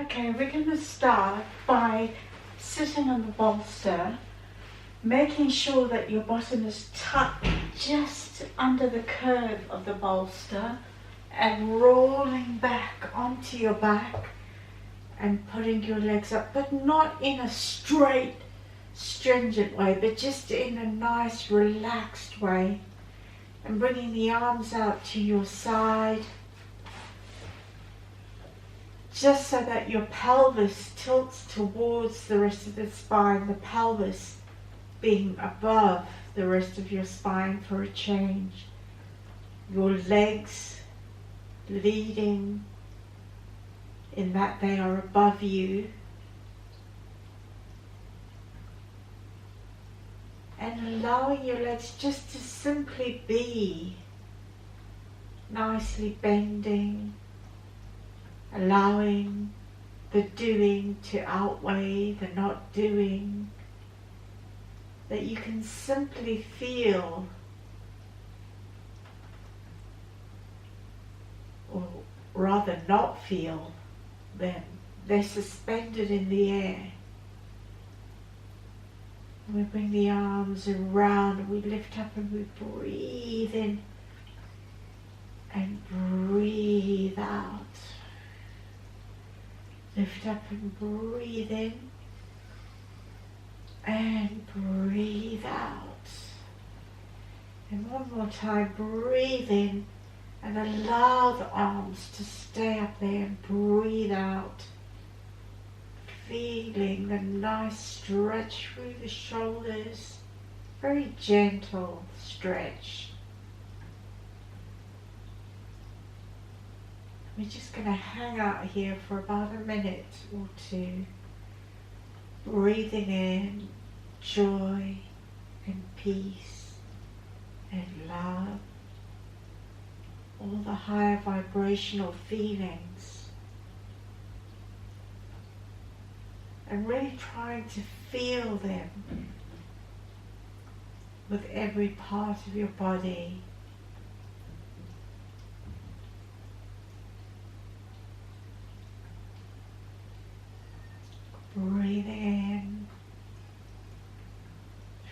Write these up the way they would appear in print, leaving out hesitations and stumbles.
Okay, we're going to start by sitting on the bolster, making sure that your bottom is tucked just under the curve of the bolster and rolling back onto your back and putting your legs up, but not in a straight, stringent way, but just in a nice, relaxed way, and bringing the arms out to your side, just so that your pelvis tilts towards the rest of the spine, the pelvis being above the rest of your spine for a change. Your legs leading in that they are above you. And allowing your legs just to simply be nicely bending, allowing the doing to outweigh the not doing, that you can simply feel, or rather not feel them. They're suspended in the air. We bring the arms around, we lift up and we breathe in and breathe out. Lift up and breathe in and breathe out. And one more time, breathe in and allow the arms to stay up there and breathe out. Feeling the nice stretch through the shoulders, very gentle stretch. We're just going to hang out here for about a minute or two, breathing in joy and peace and love, all the higher vibrational feelings, and really trying to feel them with every part of your body. Breathing in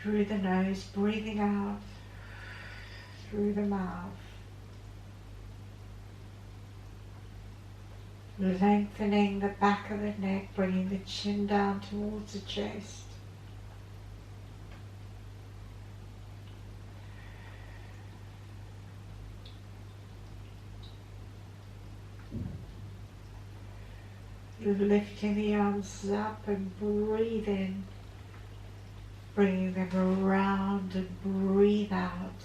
through the nose, breathing out through the mouth. Lengthening the back of the neck, bringing the chin down towards the chest. Lifting the arms up and breathe in, bringing them around and breathe out.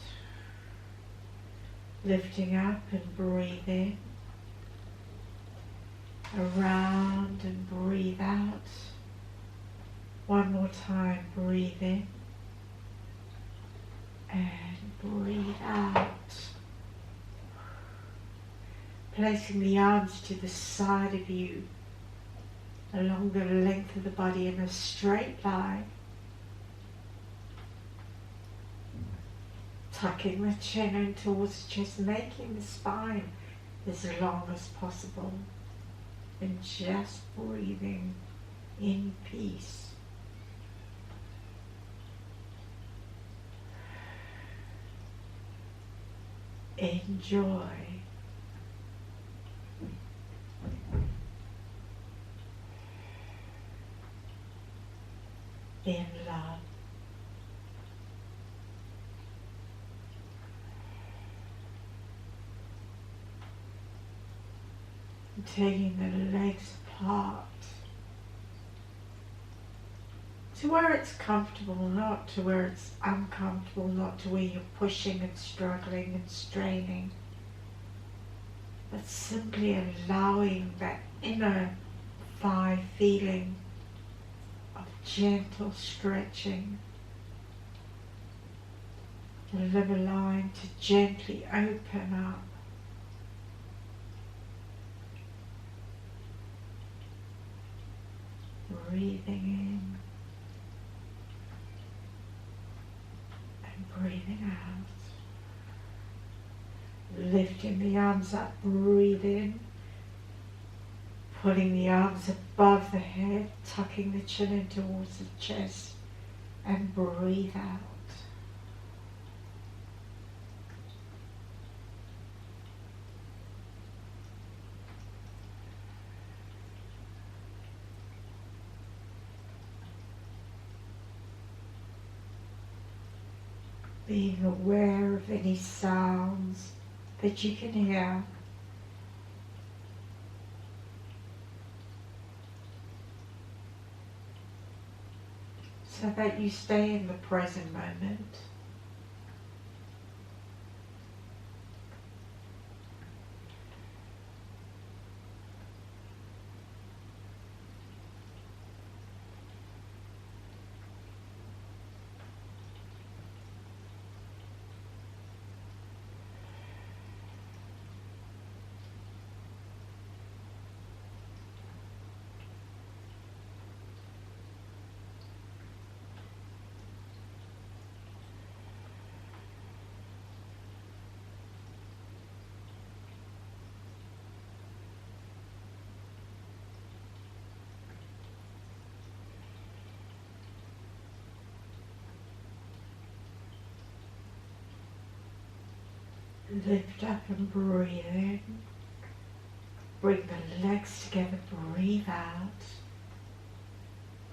Lifting up and breathe in, around and breathe out. One more time, breathe in and breathe out. Placing the arms to the side of you, along the length of the body in a straight line. Tucking the chin in towards the chest, making the spine as long as possible. And just breathing in peace. Enjoy. In love. Taking the legs apart to where it's comfortable, not to where it's uncomfortable, not to where you're pushing and struggling and straining, but simply allowing that inner thigh feeling of gentle stretching, the liver line to gently open up. Breathing in and breathing out. Lifting the arms up, breathe in, Pulling the arms above the head, tucking the chin in towards the chest, and breathe out. Being aware of any sounds that you can hear. So that you stay in the present moment. Lift up and breathe in. Bring the legs together, breathe out.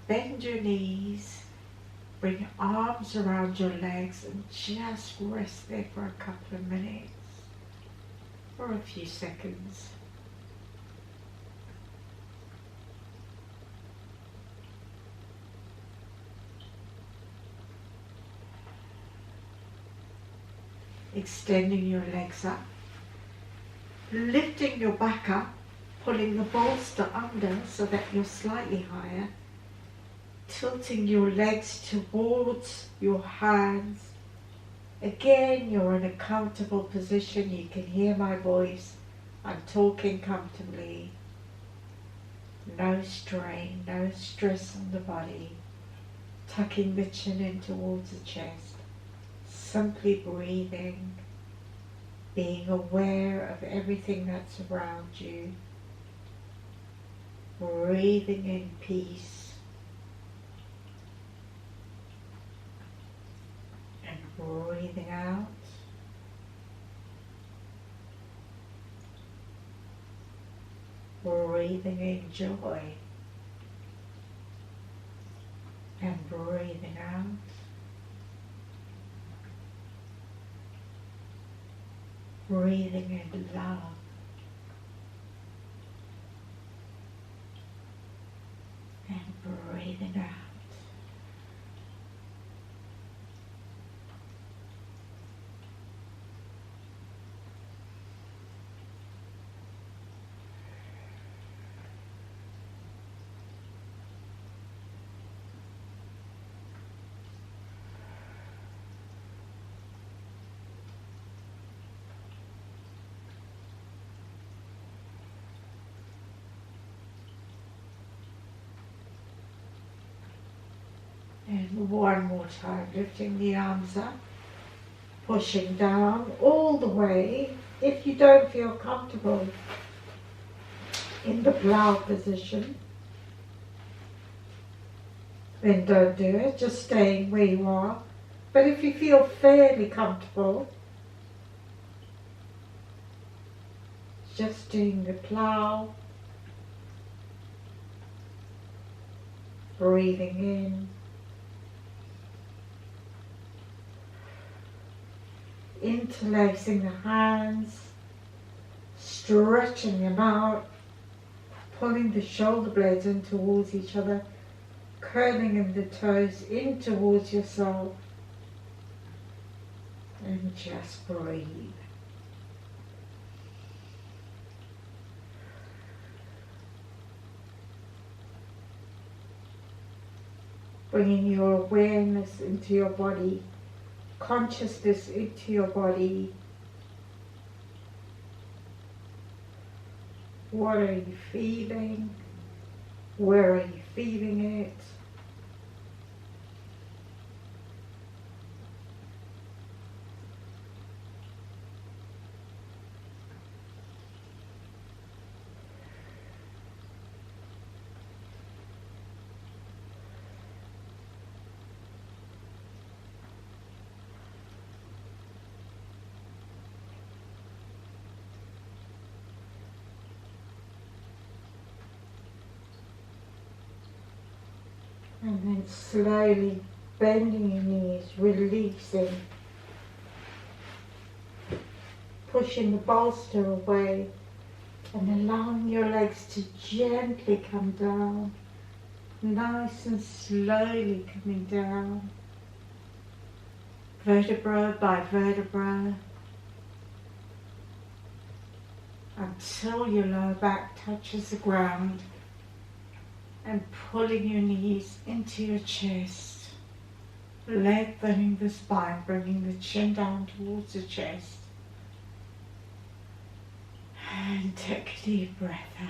Bend your knees. Bring your arms around your legs and just rest there for a couple of minutes or a few seconds. Extending your legs up, lifting your back up, pulling the bolster under so that you're slightly higher, tilting your legs towards your hands. Again, you're in a comfortable position. You can hear my voice. I'm talking comfortably. No strain, no stress on the body. Tucking the chin in towards the chest. Simply breathing, being aware of everything that's around you, breathing in peace and breathing out. Breathing in joy and breathing out. Breathing in love and breathing out. And one more time, lifting the arms up, pushing down all the way. If you don't feel comfortable in the plow position, then don't do it, just staying where you are. But if you feel fairly comfortable, just doing the plow, breathing in, interlacing the hands, stretching them out, pulling the shoulder blades in towards each other, curling in the toes in towards yourself, and just breathe. Bringing your awareness into your body, consciousness into your body. What are you feeling? Where are you feeling it? And then slowly bending your knees, releasing, pushing the bolster away and allowing your legs to gently come down, nice and slowly coming down, vertebra by vertebra, until your lower back touches the ground, and pulling your knees into your chest, lengthening the spine, bringing the chin down towards the chest. And take a deep breath out.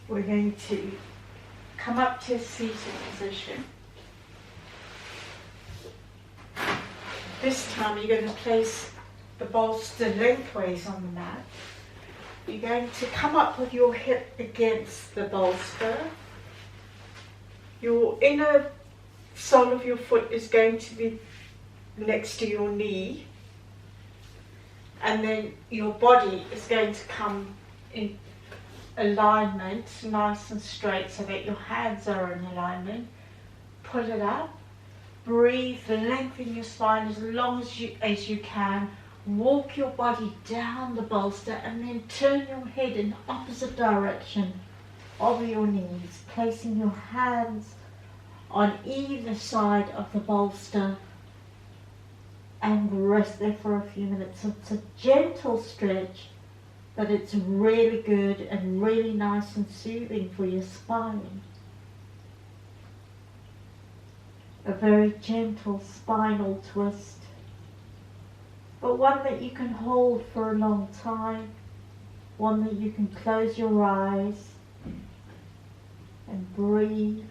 We're going to come up to a seated position. This time you're going to place the bolster lengthways on the mat. You're going to come up with your hip against the bolster. Your inner sole of your foot is going to be next to your knee. And then your body is going to come in alignment, nice and straight, so that your hands are in alignment. Pull it up. Breathe, lengthen your spine as long as you can. Walk your body down the bolster and then turn your head in the opposite direction of your knees, placing your hands on either side of the bolster and rest there for a few minutes. It's a gentle stretch, but it's really good and really nice and soothing for your spine. A very gentle spinal twist, but one that you can hold for a long time, one that you can close your eyes and breathe.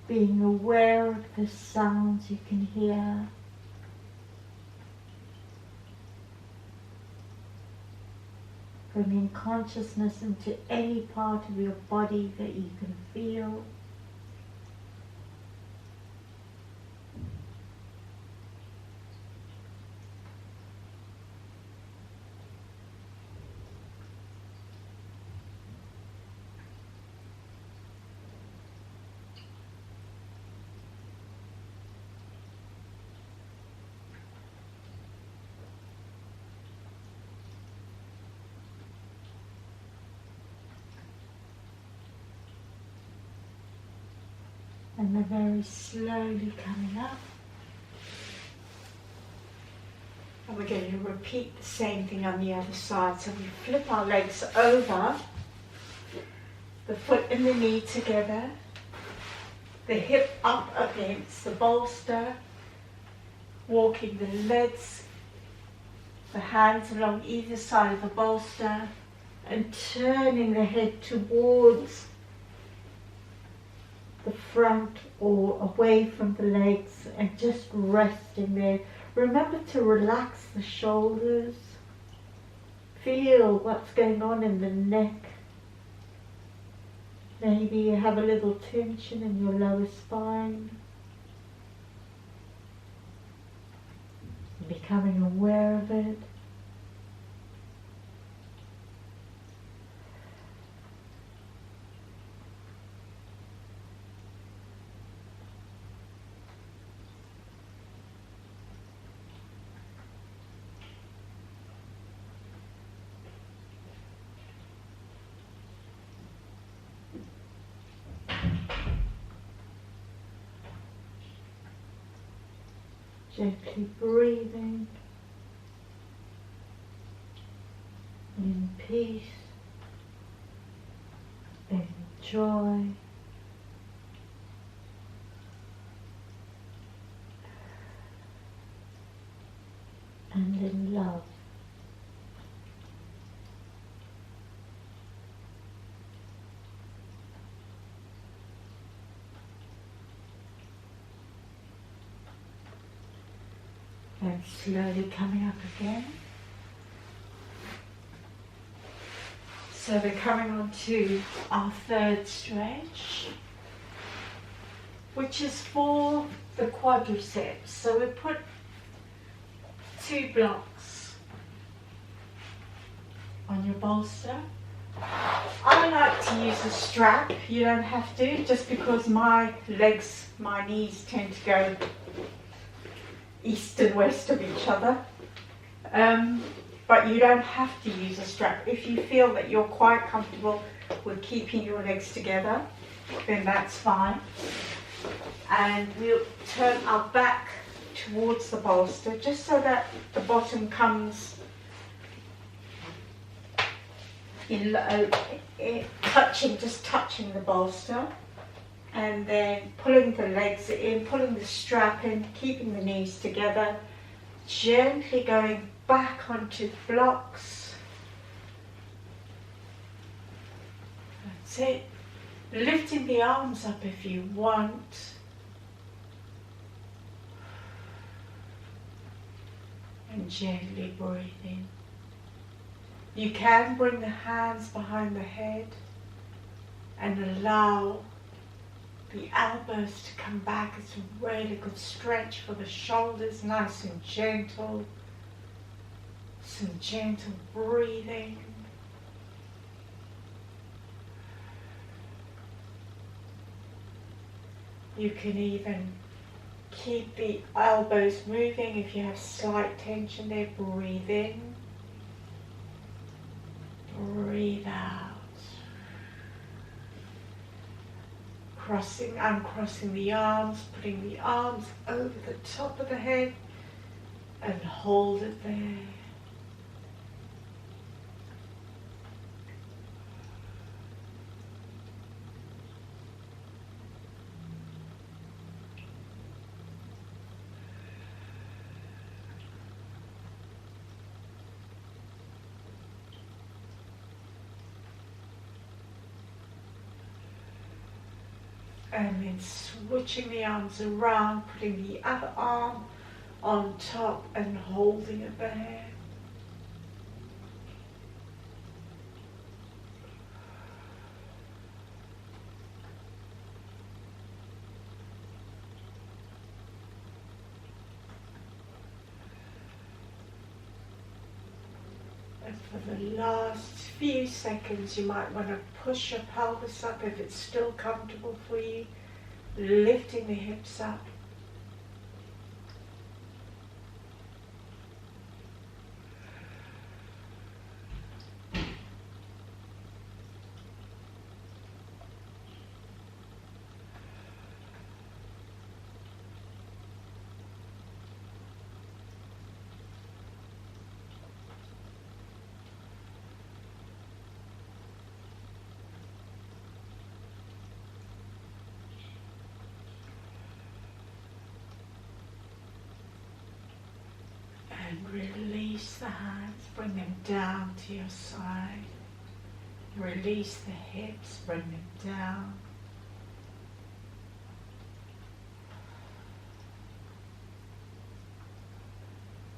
Being aware of the sounds you can hear. Bringing consciousness into any part of your body that you can feel. And they're very slowly coming up. And we're going to repeat the same thing on the other side. So we flip our legs over, the foot and the knee together, the hip up against the bolster, walking the legs, the hands along either side of the bolster, and turning the head towards the front or away from the legs and just resting there. Remember to relax the shoulders. Feel what's going on in the neck. Maybe you have a little tension in your lower spine. Becoming aware of it. Gently breathing in peace, in joy, and in love. And slowly coming up again. So we're coming on to our third stretch, which is for the quadriceps. So we put 2 blocks on your bolster. I like to use a strap. You don't have to, just because my knees tend to go east and west of each other. But you don't have to use a strap. If you feel that you're quite comfortable with keeping your legs together, then that's fine. And we'll turn our back towards the bolster, just so that the bottom comes in, touching the bolster, and then pulling the legs in, pulling the strap in, keeping the knees together, gently going back onto blocks. That's it. Lifting the arms up if you want. And gently breathing. You can bring the hands behind the head and allow the elbows to come back. It's a really good stretch for the shoulders, nice and gentle. Some gentle breathing. You can even keep the elbows moving if you have slight tension there. Breathe in. Breathe out. Uncrossing the arms, putting the arms over the top of the head and hold it there. And then switching the arms around, putting the other arm on top and holding it there. And for the last few seconds, you might want to push your pelvis up if it's still comfortable for you, lifting the hips up. And release the hands, bring them down to your side. Release the hips, bring them down.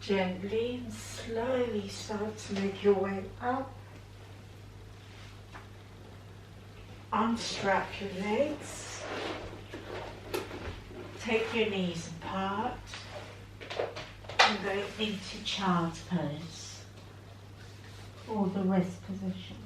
Gently and slowly start to make your way up. Unstrap your legs. Take your knees apart. And go into child's pose or the rest position.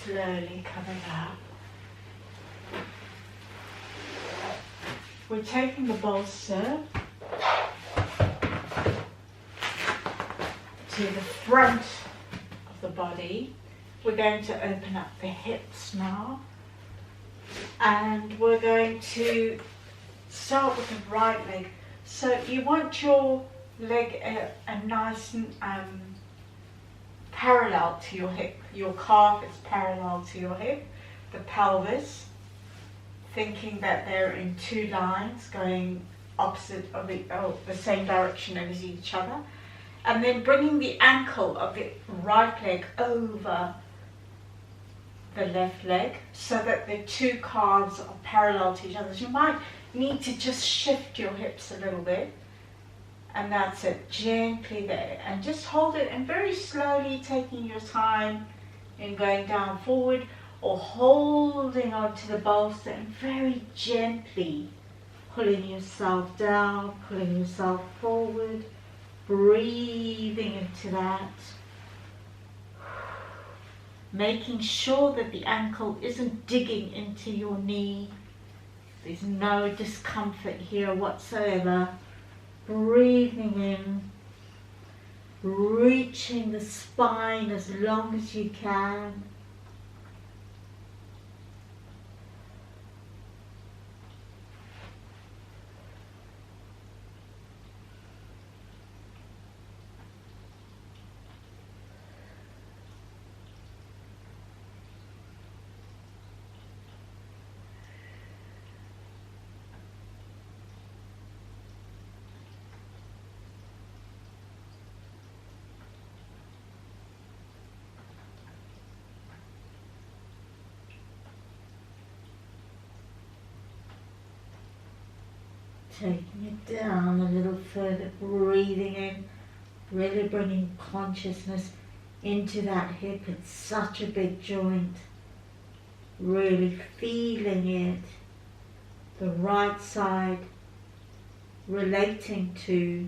Slowly coming up. We're taking the bolster to the front of the body, We're going to open up the hips now, and we're going to start with the right leg. So you want your leg a nice and parallel to your hip. Your calf is parallel to your hip. The pelvis, thinking that they're in two lines going opposite of the same direction as each other. And then bringing the ankle of the right leg over the left leg so that the two calves are parallel to each other. So you might need to just shift your hips a little bit, and that's it, gently there, and just hold it, and very slowly taking your time in going down forward or holding onto the bolster and very gently pulling yourself down, pulling yourself forward, breathing into that. Making sure that the ankle isn't digging into your knee. There's no discomfort here whatsoever. Breathing in, reaching the spine as long as you can. Taking it down a little further, breathing in, really bringing consciousness into that hip. It's such a big joint. Really feeling it. The right side relating to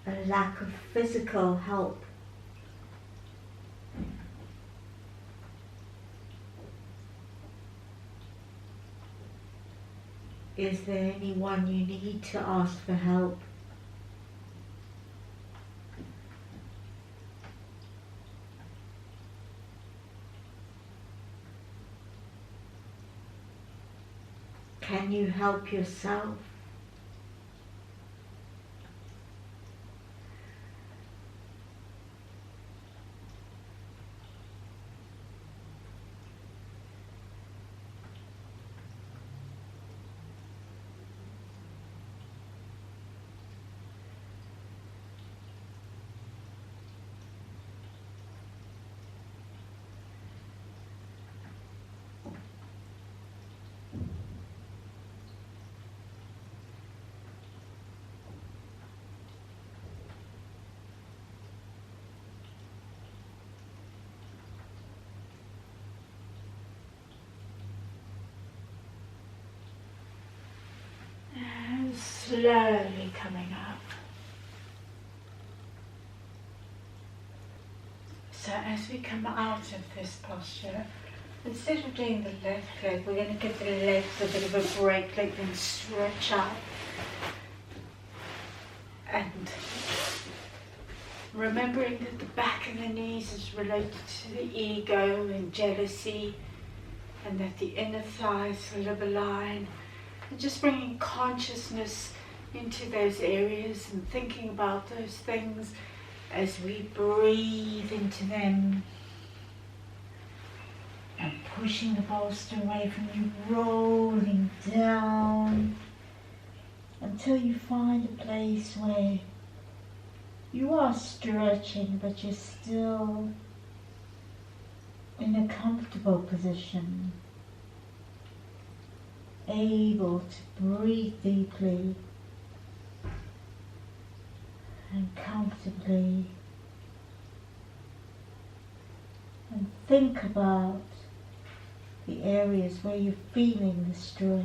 a lack of physical help. Is there anyone you need to ask for help? Can you help yourself? Slowly coming up. So as we come out of this posture, instead of doing the left leg, we're going to give the legs a bit of a break, let them stretch out. And remembering that the back of the knees is related to the ego and jealousy, and that the inner thighs live aligned. And just bringing consciousness into those areas and thinking about those things as we breathe into them. And pushing the bolster away from you, rolling down until you find a place where you are stretching, but you're still in a comfortable position, able to breathe deeply and comfortably, and think about the areas where you're feeling the stretch.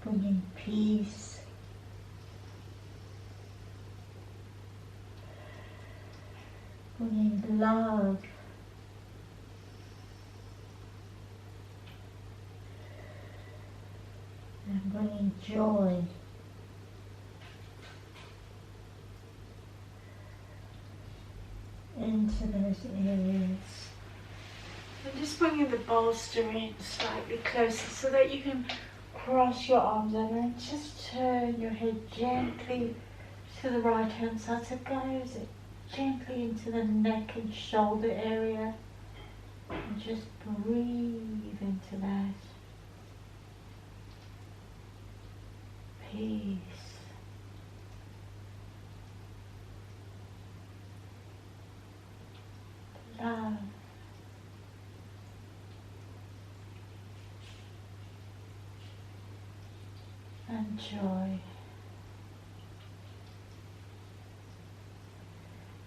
Bringing peace, bringing love, and bringing joy. into those areas. And just bringing the bolster in slightly closer so that you can cross your arms over and just turn your head gently to the right hand side. So it goes gently into the neck and shoulder area. And just breathe into that. Peace. Love. And joy.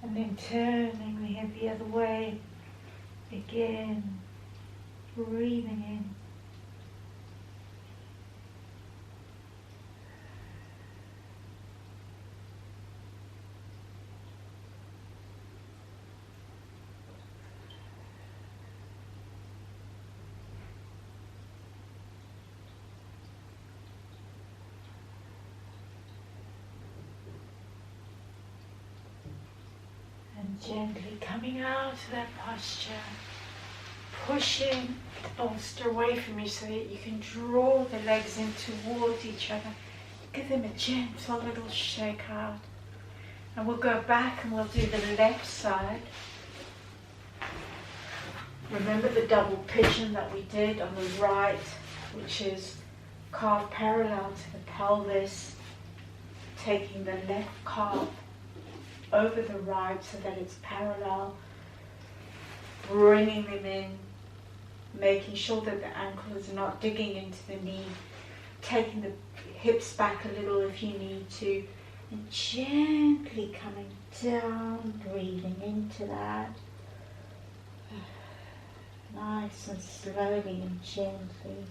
And then turning the head the other way. Again, breathing in. And gently coming out of that posture, pushing the bolster away from you so that you can draw the legs in towards each other. Give them a gentle little shake out. And we'll go back and we'll do the left side. Remember the double pigeon that we did on the right, which is calf parallel to the pelvis, taking the left calf over the right so that it's parallel, bringing them in, making sure that the ankle is not digging into the knee, taking the hips back a little if you need to, and gently coming down, breathing into that. Nice and slowly and gently.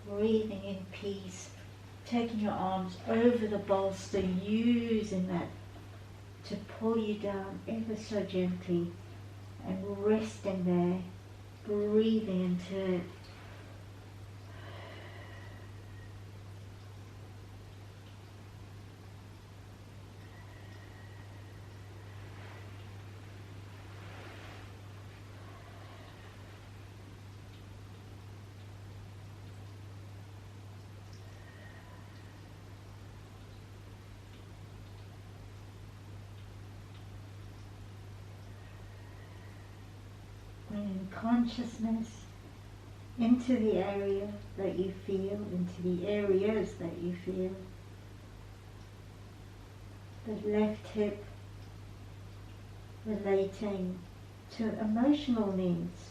Breathing in peace. Taking your arms over the bolster, using that to pull you down ever so gently. And resting there. Breathing into it. Bringing consciousness into the area that you feel, into the areas that you feel. The left hip relating to emotional needs.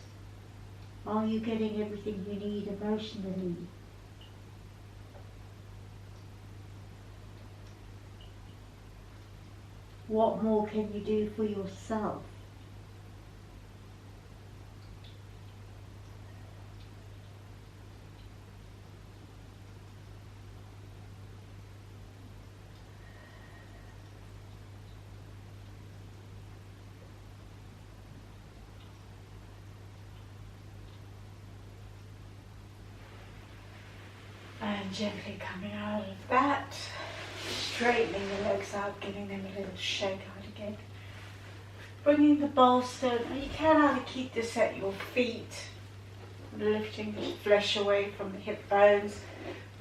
Are you getting everything you need emotionally? What more can you do for yourself? And gently coming out of that, straightening the legs out, giving them a little shake out again. Bringing the bolster, you can either keep this at your feet, lifting the flesh away from the hip bones,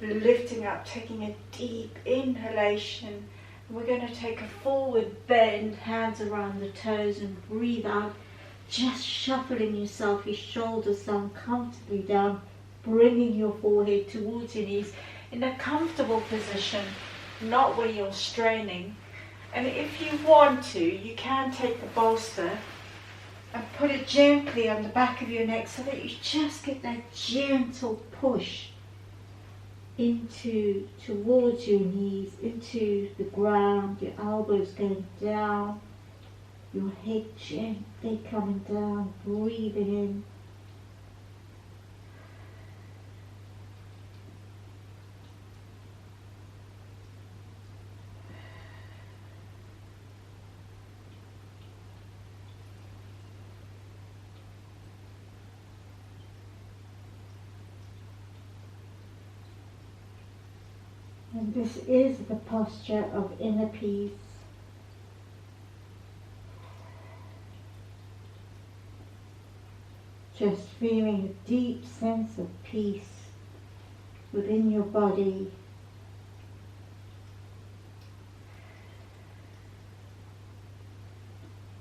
lifting up, taking a deep inhalation. We're going to take a forward bend, hands around the toes, and breathe out, just shuffling yourself, your shoulders down comfortably down, bringing your forehead towards your knees in a comfortable position, not where you're straining. And if you want to, you can take the bolster and put it gently on the back of your neck so that you just get that gentle push towards your knees, into the ground, your elbows going down, your head gently coming down, breathing in. And this is the posture of inner peace. Just feeling a deep sense of peace within your body.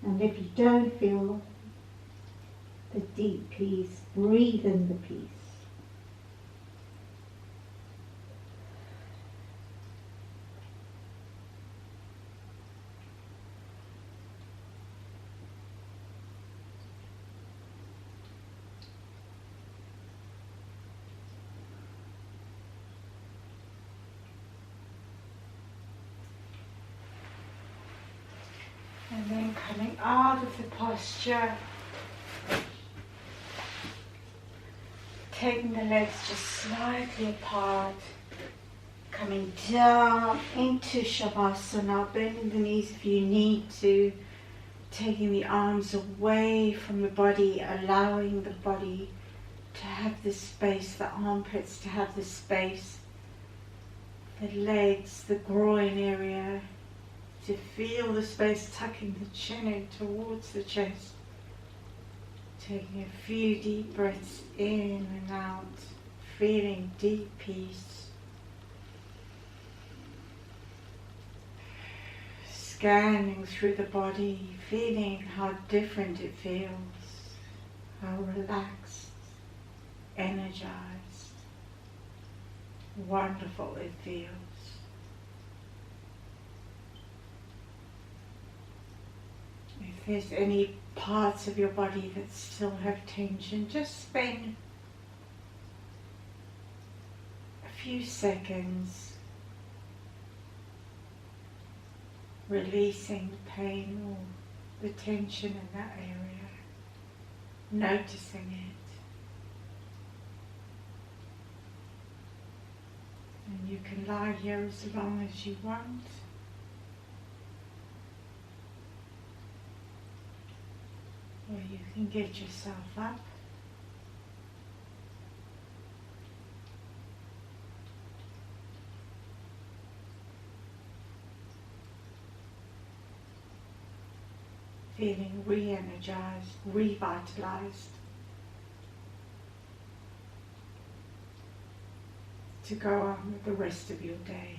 And if you don't feel the deep peace, breathe in the peace. And then coming out of the posture, taking the legs just slightly apart, coming down into Shavasana, bending the knees if you need to, taking the arms away from the body, allowing the body to have the space, the armpits to have the space, the legs, the groin area, to feel the space, tucking the chin in towards the chest. Taking a few deep breaths in and out, feeling deep peace. Scanning through the body, feeling how different it feels, how relaxed, energized, wonderful it feels. If there's any parts of your body that still have tension, just spend a few seconds releasing pain or the tension in that area, noticing it. And you can lie here as long as you want. Or you can get yourself up. Feeling re-energized, revitalized to go on with the rest of your day.